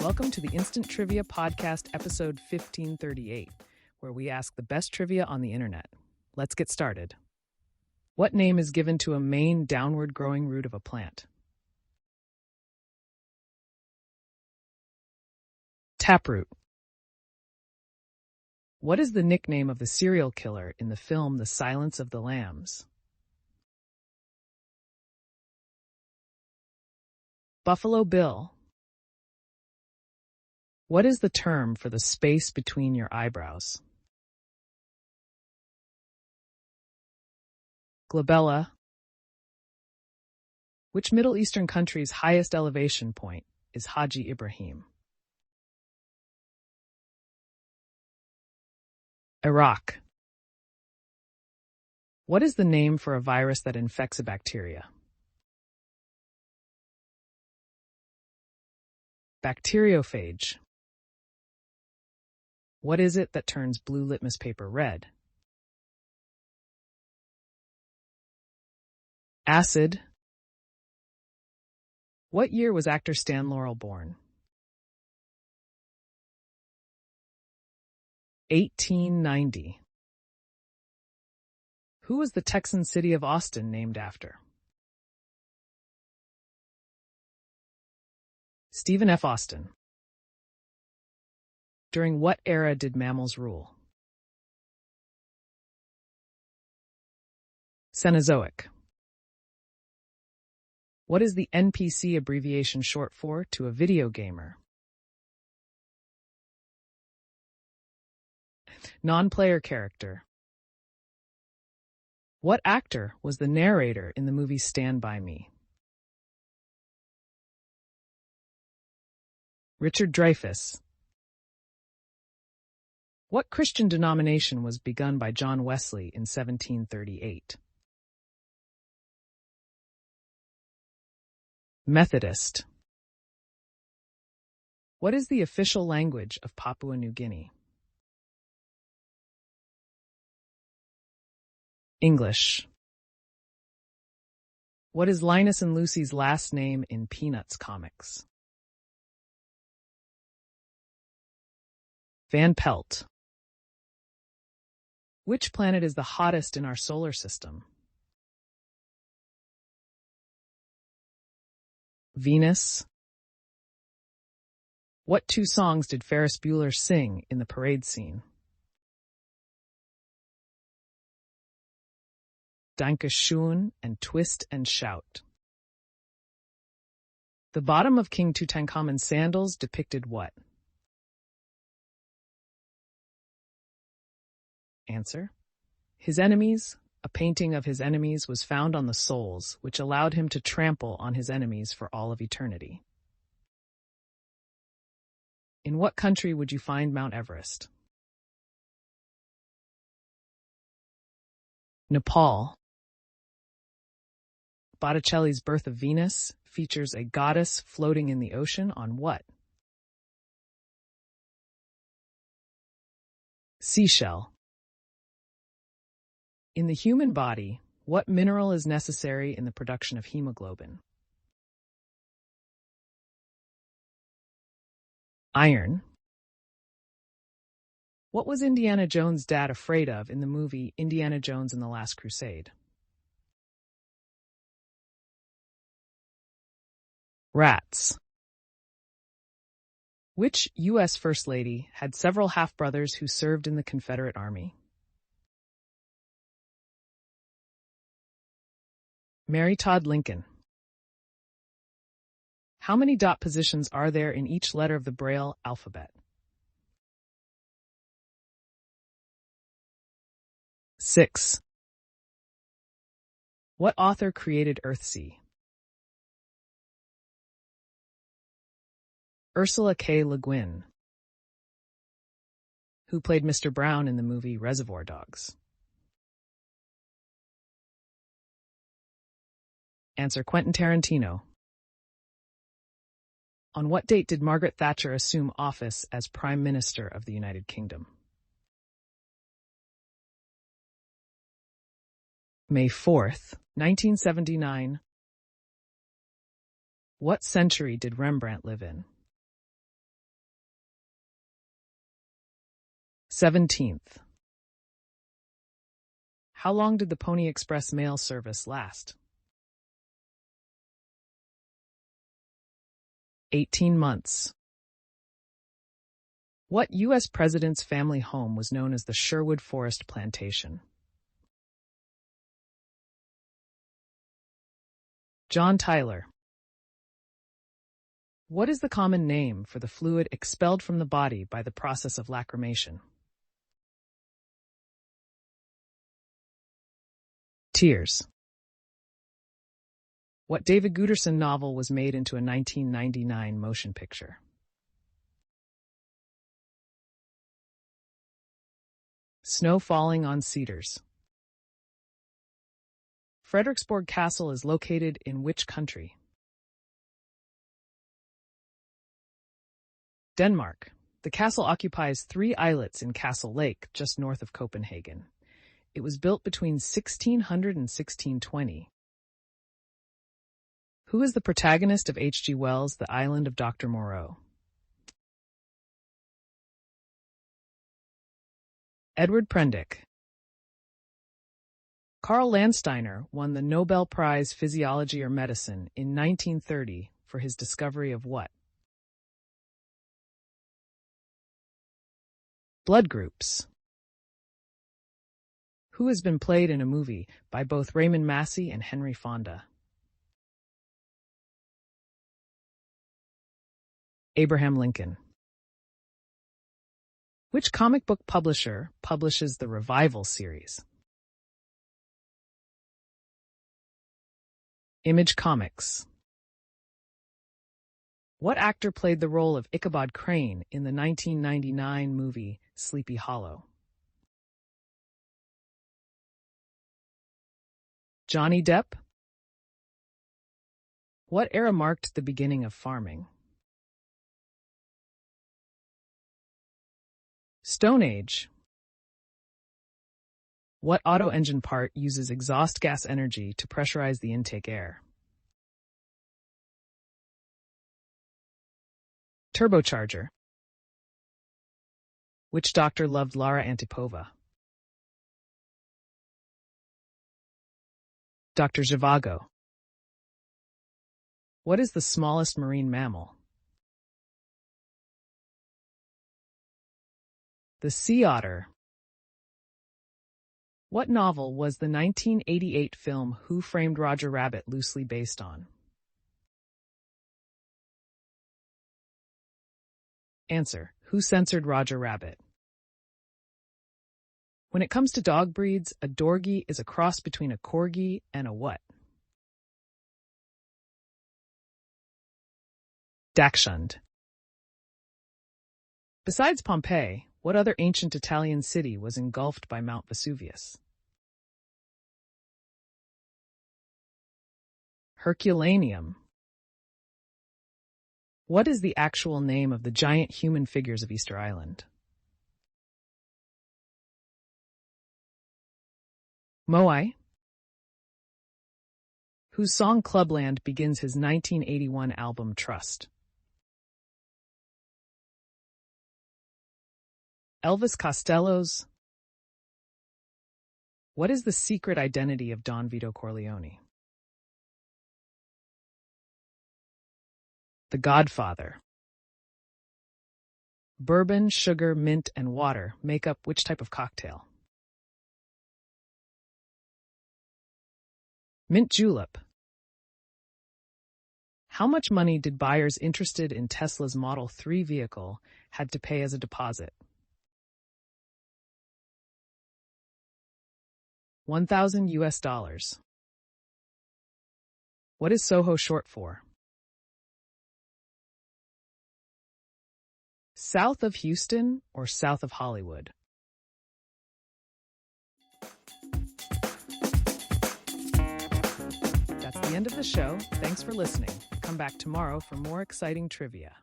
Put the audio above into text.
Welcome to the Instant Trivia Podcast, episode 1538, where we ask the best trivia on the internet. Let's get started. What name is given to a main downward growing root of a plant? Taproot. What is the nickname of the serial killer in the film The Silence of the Lambs? Buffalo Bill. What is the term for the space between your eyebrows? Glabella. Which Middle Eastern country's highest elevation point is Haji Ibrahim? Iraq. What is the name for a virus that infects a bacteria? Bacteriophage. What is it that turns blue litmus paper red? Acid. What year was actor Stan Laurel born? 1890. Who was the Texan city of Austin named after? Stephen F. Austin. During what era did mammals rule? Cenozoic. What is the NPC abbreviation short for to a video gamer? Non-player character. What actor was the narrator in the movie Stand By Me? Richard Dreyfuss. What Christian denomination was begun by John Wesley in 1738? Methodist. What is the official language of Papua New Guinea? English. What is Linus and Lucy's last name in Peanuts comics? Van Pelt. Which planet is the hottest in our solar system? Venus. What two songs did Ferris Bueller sing in the parade scene? Danke schön and Twist and Shout. The bottom of King Tutankhamun's sandals depicted what? Answer. His enemies. A painting of his enemies was found on the soles, which allowed him to trample on his enemies for all of eternity. In what country would you find Mount Everest? Nepal. Botticelli's Birth of Venus features a goddess floating in the ocean on what? Seashell. In the human body, what mineral is necessary in the production of hemoglobin? Iron. What was Indiana Jones' dad afraid of in the movie Indiana Jones and the Last Crusade? Rats. Which U.S. First Lady had several half-brothers who served in the Confederate Army? Mary Todd Lincoln. How many dot positions are there in each letter of the Braille alphabet? 6. What author created Earthsea? Ursula K. Le Guin. Who played Mr. Brown in the movie Reservoir Dogs? Answer. Quentin Tarantino. On what date did Margaret Thatcher assume office as Prime Minister of the United Kingdom? May 4th, 1979. What century did Rembrandt live in? 17th. How long did the Pony Express mail service last? 18 months. What U.S. president's family home was known as the Sherwood Forest Plantation? John Tyler. What is the common name for the fluid expelled from the body by the process of lacrimation? Tears. What David Guterson novel was made into a 1999 motion picture? Snow Falling on Cedars. Frederiksborg Castle is located in which country? Denmark. The castle occupies 3 islets in Castle Lake, just north of Copenhagen. It was built between 1600 and 1620. Who is the protagonist of H.G. Wells' The Island of Dr. Moreau? Edward Prendick. Karl Landsteiner won the Nobel Prize Physiology or Medicine in 1930 for his discovery of what? Blood groups. Who has been played in a movie by both Raymond Massey and Henry Fonda? Abraham Lincoln. Which comic book publisher publishes the Revival series? Image Comics. What actor played the role of Ichabod Crane in the 1999 movie Sleepy Hollow? Johnny Depp. What era marked the beginning of farming? Stone Age. What auto engine part uses exhaust gas energy to pressurize the intake air? Turbocharger. Which doctor loved Lara Antipova? Dr. Zhivago. What is the smallest marine mammal? The sea otter. What novel was the 1988 film Who Framed Roger Rabbit loosely based on? Answer: Who Censored Roger Rabbit? When it comes to dog breeds, a Dorgie is a cross between a Corgi and a what? Dachshund. Besides Pompeii, what other ancient Italian city was engulfed by Mount Vesuvius? Herculaneum. What is the actual name of the giant human figures of Easter Island? Moai. Whose song Clubland begins his 1981 album Trust? Elvis Costello's. What is the secret identity of Don Vito Corleone? The Godfather. Bourbon, sugar, mint, and water make up which type of cocktail? Mint julep. How much money did buyers interested in Tesla's Model 3 vehicle had to pay as a deposit? $1,000 US. What is Soho short for? South of Houston or south of Hollywood? That's the end of the show. Thanks for listening. Come back tomorrow for more exciting trivia.